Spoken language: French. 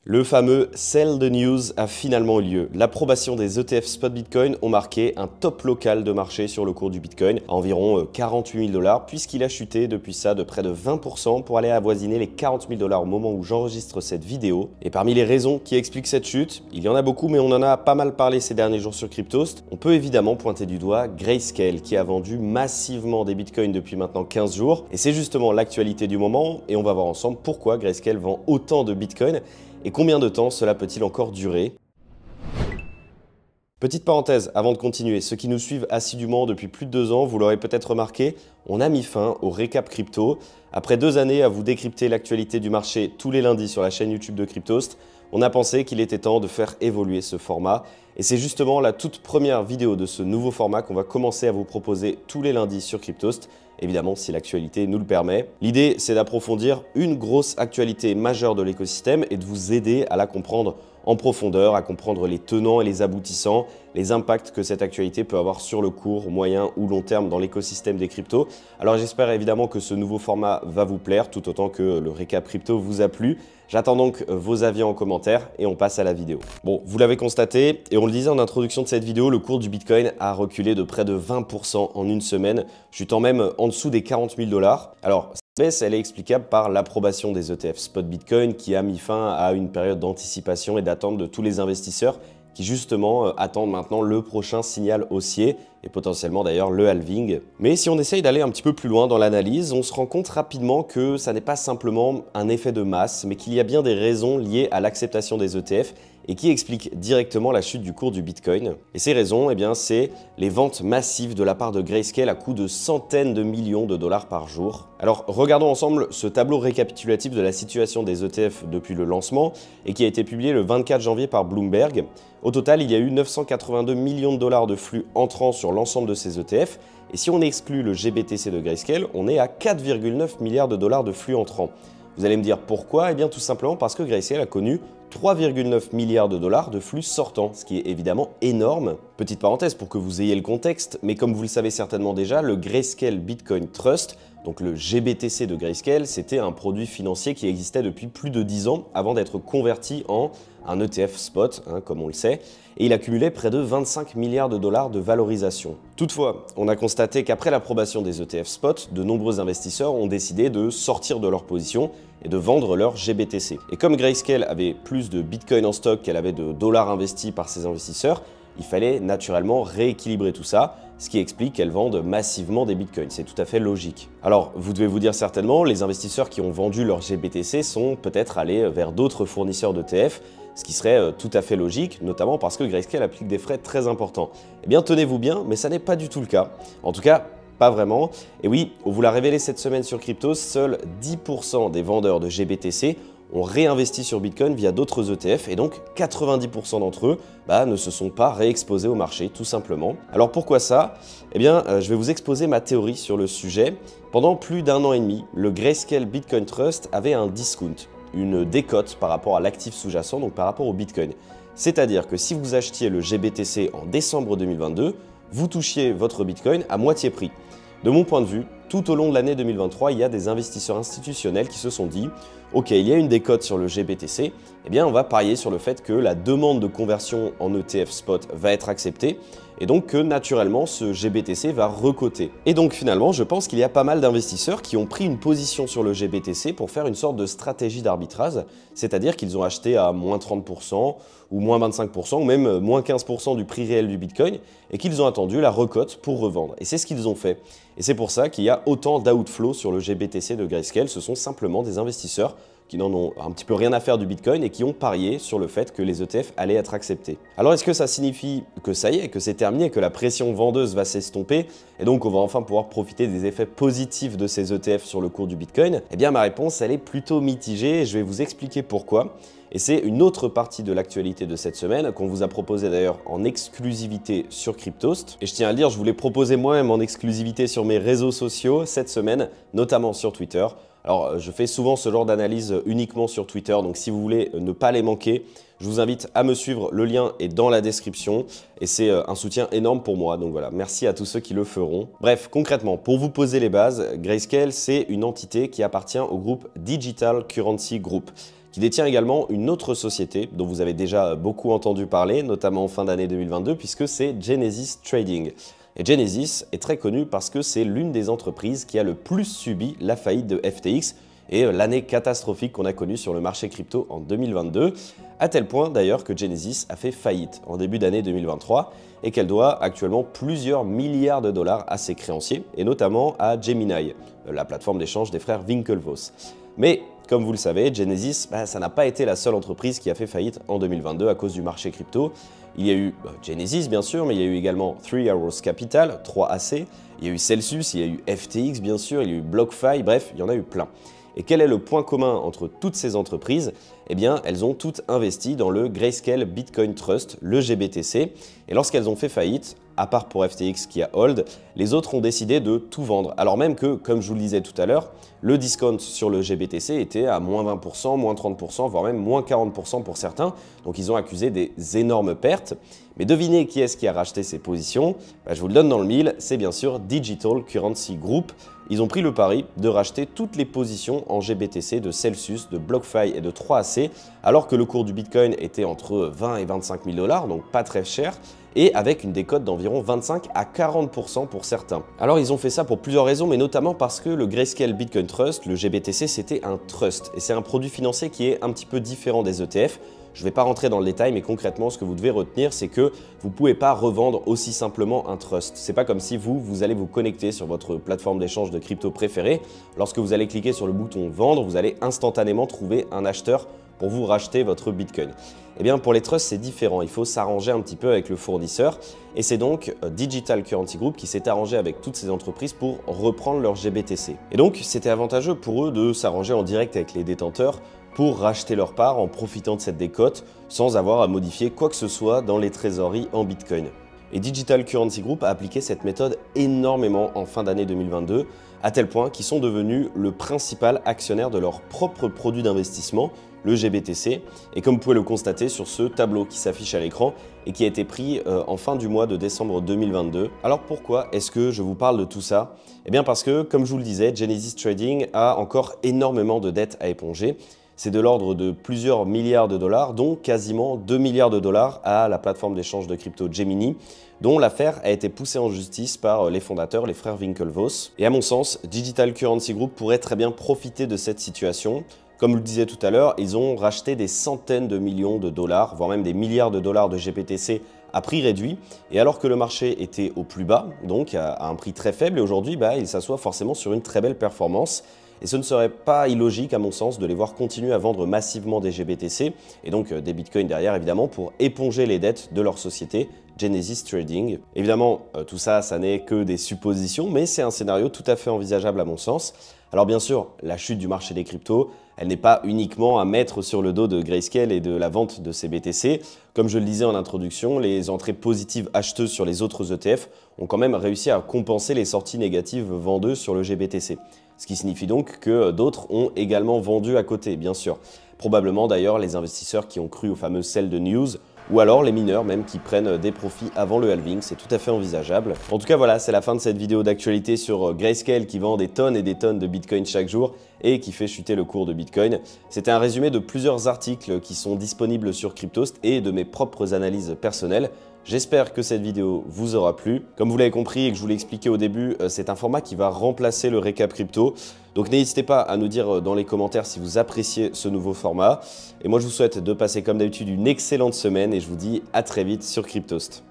Le fameux Sell the News a finalement eu lieu. L'approbation des ETF Spot Bitcoin ont marqué un top local de marché sur le cours du Bitcoin à environ 48 000 $, puisqu'il a chuté depuis ça de près de 20% pour aller avoisiner les 40 000 $ au moment où j'enregistre cette vidéo. Et parmi les raisons qui expliquent cette chute, il y en a beaucoup, mais on en a pas mal parlé ces derniers jours sur Cryptost. On peut évidemment pointer du doigt Grayscale qui a vendu massivement des Bitcoins depuis maintenant 15 jours. Et c'est justement l'actualité du moment et on va voir ensemble pourquoi Grayscale vend autant de Bitcoin. Et combien de temps cela peut-il encore durer? Petite parenthèse avant de continuer, ceux qui nous suivent assidûment depuis plus de 2 ans, vous l'aurez peut-être remarqué, on a mis fin au récap crypto. Après 2 années à vous décrypter l'actualité du marché tous les lundis sur la chaîne YouTube de Cryptost, on a pensé qu'il était temps de faire évoluer ce format. Et c'est justement la toute première vidéo de ce nouveau format qu'on va commencer à vous proposer tous les lundis sur Cryptost, évidemment si l'actualité nous le permet. L'idée, c'est d'approfondir une grosse actualité majeure de l'écosystème et de vous aider à la comprendre en profondeur, à comprendre les tenants et les aboutissants, les impacts que cette actualité peut avoir sur le court, moyen ou long terme dans l'écosystème des cryptos. Alors j'espère évidemment que ce nouveau format va vous plaire tout autant que le récap crypto vous a plu. J'attends donc vos avis en commentaire et on passe à la vidéo. Bon, vous l'avez constaté et on le disait en introduction de cette vidéo, le cours du Bitcoin a reculé de près de 20% en une semaine, chutant même en dessous des 40 000 $. Alors, cette baisse, elle est explicable par l'approbation des ETF Spot Bitcoin qui a mis fin à une période d'anticipation et d'attente de tous les investisseurs qui justement attendent maintenant le prochain signal haussier et potentiellement d'ailleurs le halving. Mais si on essaye d'aller un petit peu plus loin dans l'analyse, on se rend compte rapidement que ça n'est pas simplement un effet de masse, mais qu'il y a bien des raisons liées à l'acceptation des ETF et qui expliquent directement la chute du cours du Bitcoin. Et ces raisons, eh bien, c'est les ventes massives de la part de Grayscale à coût de centaines de millions de dollars par jour. Alors, regardons ensemble ce tableau récapitulatif de la situation des ETF depuis le lancement et qui a été publié le 24 janvier par Bloomberg. Au total, il y a eu 982 millions de dollars de flux entrants sur l'ensemble de ces ETF. Et si on exclut le GBTC de Grayscale, on est à 4,9 milliards de dollars de flux entrants. Vous allez me dire pourquoi? Eh bien tout simplement parce que Grayscale a connu 3,9 milliards de dollars de flux sortants, ce qui est évidemment énorme. Petite parenthèse pour que vous ayez le contexte, mais comme vous le savez certainement déjà, le Grayscale Bitcoin Trust, donc le GBTC de Grayscale, c'était un produit financier qui existait depuis plus de 10 ans avant d'être converti en un ETF spot, comme on le sait, et il accumulait près de 25 milliards de dollars de valorisation. Toutefois, on a constaté qu'après l'approbation des ETF spot, de nombreux investisseurs ont décidé de sortir de leur position et de vendre leur GBTC. Et comme Grayscale avait plus de Bitcoin en stock qu'elle avait de dollars investis par ses investisseurs, il fallait naturellement rééquilibrer tout ça, ce qui explique qu'elles vendent massivement des bitcoins. C'est tout à fait logique. Alors, vous devez vous dire certainement, les investisseurs qui ont vendu leur GBTC sont peut-être allés vers d'autres fournisseurs d'ETF, ce qui serait tout à fait logique, notamment parce que Grayscale applique des frais très importants. Eh bien, tenez-vous bien, mais ça n'est pas du tout le cas. En tout cas, pas vraiment. Et oui, on vous l'a révélé cette semaine sur Crypto, seuls 10% des vendeurs de GBTC ont réinvesti sur Bitcoin via d'autres ETF et donc 90% d'entre eux ne se sont pas réexposés au marché tout simplement. Alors pourquoi ça? Eh bien, je vais vous exposer ma théorie sur le sujet. Pendant plus d'1 an et demi, le Grayscale Bitcoin Trust avait un discount, une décote par rapport à l'actif sous-jacent, donc par rapport au Bitcoin. C'est-à-dire que si vous achetiez le GBTC en décembre 2022, vous touchiez votre Bitcoin à moitié prix. De mon point de vue, tout au long de l'année 2023, il y a des investisseurs institutionnels qui se sont dit « Ok, il y a une décote sur le GBTC, eh bien on va parier sur le fait que la demande de conversion en ETF spot va être acceptée et donc que naturellement ce GBTC va recoter. » Et donc finalement, je pense qu'il y a pas mal d'investisseurs qui ont pris une position sur le GBTC pour faire une sorte de stratégie d'arbitrage, c'est-à-dire qu'ils ont acheté à moins 30% ou moins 25% ou même moins 15% du prix réel du Bitcoin et qu'ils ont attendu la recote pour revendre. Et c'est ce qu'ils ont fait. Et c'est pour ça qu'il y a autant d'outflow sur le GBTC de Grayscale. Ce sont simplement des investisseurs qui n'en ont un petit peu rien à faire du Bitcoin et qui ont parié sur le fait que les ETF allaient être acceptés. Alors est-ce que ça signifie que ça y est, que c'est terminé, que la pression vendeuse va s'estomper et donc on va enfin pouvoir profiter des effets positifs de ces ETF sur le cours du Bitcoin? Eh bien ma réponse, elle est plutôt mitigée et je vais vous expliquer pourquoi. Et c'est une autre partie de l'actualité de cette semaine qu'on vous a proposé d'ailleurs en exclusivité sur Cryptost. Et je tiens à le dire, je vous l'ai proposé moi-même en exclusivité sur mes réseaux sociaux cette semaine, notamment sur Twitter. Alors, je fais souvent ce genre d'analyse uniquement sur Twitter, donc si vous voulez ne pas les manquer, je vous invite à me suivre, le lien est dans la description et c'est un soutien énorme pour moi, donc voilà, merci à tous ceux qui le feront. Bref, concrètement, pour vous poser les bases, Grayscale, c'est une entité qui appartient au groupe Digital Currency Group, qui détient également une autre société dont vous avez déjà beaucoup entendu parler, notamment en fin d'année 2022, puisque c'est Genesis Trading. Et Genesis est très connu parce que c'est l'une des entreprises qui a le plus subi la faillite de FTX et l'année catastrophique qu'on a connue sur le marché crypto en 2022, à tel point d'ailleurs que Genesis a fait faillite en début d'année 2023 et qu'elle doit actuellement plusieurs milliards de dollars à ses créanciers, et notamment à Gemini, la plateforme d'échange des frères Winklevoss. Mais comme vous le savez, Genesis, ça n'a pas été la seule entreprise qui a fait faillite en 2022 à cause du marché crypto. Il y a eu Genesis bien sûr, mais il y a eu également Three Arrows Capital, 3AC, il y a eu Celsius, il y a eu FTX bien sûr, il y a eu BlockFi, bref, il y en a eu plein. Et quel est le point commun entre toutes ces entreprises? Eh bien, elles ont toutes investi dans le Grayscale Bitcoin Trust, le GBTC. Et lorsqu'elles ont fait faillite, à part pour FTX qui a hold, les autres ont décidé de tout vendre. Alors même que, comme je vous le disais tout à l'heure, le discount sur le GBTC était à moins 20%, moins 30%, voire même moins 40% pour certains. Donc ils ont accusé des énormes pertes. Mais devinez qui est-ce qui a racheté ces positions? Je vous le donne dans le mille, c'est bien sûr Digital Currency Group. Ils ont pris le pari de racheter toutes les positions en GBTC de Celsius, de BlockFi et de 3AC, alors que le cours du Bitcoin était entre 20 et 25 000 $, donc pas très cher, et avec une décote d'environ 25 à 40% pour certains. Alors ils ont fait ça pour plusieurs raisons, mais notamment parce que le Grayscale Bitcoin Trust, le GBTC, c'était un trust, et c'est un produit financier qui est un petit peu différent des ETF. Je ne vais pas rentrer dans le détail, mais concrètement, ce que vous devez retenir, c'est que vous ne pouvez pas revendre aussi simplement un trust. Ce n'est pas comme si vous allez vous connecter sur votre plateforme d'échange de crypto préférée. Lorsque vous allez cliquer sur le bouton « Vendre », vous allez instantanément trouver un acheteur pour vous racheter votre Bitcoin. Eh bien, pour les trusts, c'est différent. Il faut s'arranger un petit peu avec le fournisseur. Et c'est donc Digital Currency Group qui s'est arrangé avec toutes ces entreprises pour reprendre leur GBTC. Et donc, c'était avantageux pour eux de s'arranger en direct avec les détenteurs pour racheter leur part en profitant de cette décote sans avoir à modifier quoi que ce soit dans les trésoreries en Bitcoin. Et Digital Currency Group a appliqué cette méthode énormément en fin d'année 2022, à tel point qu'ils sont devenus le principal actionnaire de leur propre produit d'investissement, le GBTC, et comme vous pouvez le constater sur ce tableau qui s'affiche à l'écran et qui a été pris en fin du mois de décembre 2022. Alors pourquoi est-ce que je vous parle de tout ça? Eh bien parce que, comme je vous le disais, Genesis Trading a encore énormément de dettes à éponger. C'est de l'ordre de plusieurs milliards de dollars, dont quasiment 2 milliards de dollars à la plateforme d'échange de crypto Gemini, dont l'affaire a été poussée en justice par les fondateurs, les frères Winklevoss. Et à mon sens, Digital Currency Group pourrait très bien profiter de cette situation. Comme je le disais tout à l'heure, ils ont racheté des centaines de millions de dollars, voire même des milliards de dollars de GBTC à prix réduit. Et alors que le marché était au plus bas, donc à un prix très faible, et aujourd'hui, il s'assoit forcément sur une très belle performance. Et ce ne serait pas illogique, à mon sens, de les voir continuer à vendre massivement des GBTC, et donc des bitcoins derrière, évidemment, pour éponger les dettes de leur société, Genesis Trading. Évidemment, tout ça, ça n'est que des suppositions, mais c'est un scénario tout à fait envisageable à mon sens. Alors bien sûr, la chute du marché des cryptos, elle n'est pas uniquement à mettre sur le dos de Grayscale et de la vente de ces BTC. Comme je le disais en introduction, les entrées positives acheteuses sur les autres ETF ont quand même réussi à compenser les sorties négatives vendeuses sur le GBTC. Ce qui signifie donc que d'autres ont également vendu à côté, bien sûr. Probablement d'ailleurs les investisseurs qui ont cru au fameux sell de news, ou alors les mineurs même qui prennent des profits avant le halving, c'est tout à fait envisageable. En tout cas voilà, c'est la fin de cette vidéo d'actualité sur Grayscale qui vend des tonnes et des tonnes de Bitcoin chaque jour et qui fait chuter le cours de Bitcoin. C'était un résumé de plusieurs articles qui sont disponibles sur Cryptost et de mes propres analyses personnelles. J'espère que cette vidéo vous aura plu. Comme vous l'avez compris et que je vous l'ai expliqué au début, c'est un format qui va remplacer le récap crypto. Donc n'hésitez pas à nous dire dans les commentaires si vous appréciez ce nouveau format. Et moi je vous souhaite de passer comme d'habitude une excellente semaine et je vous dis à très vite sur Cryptost.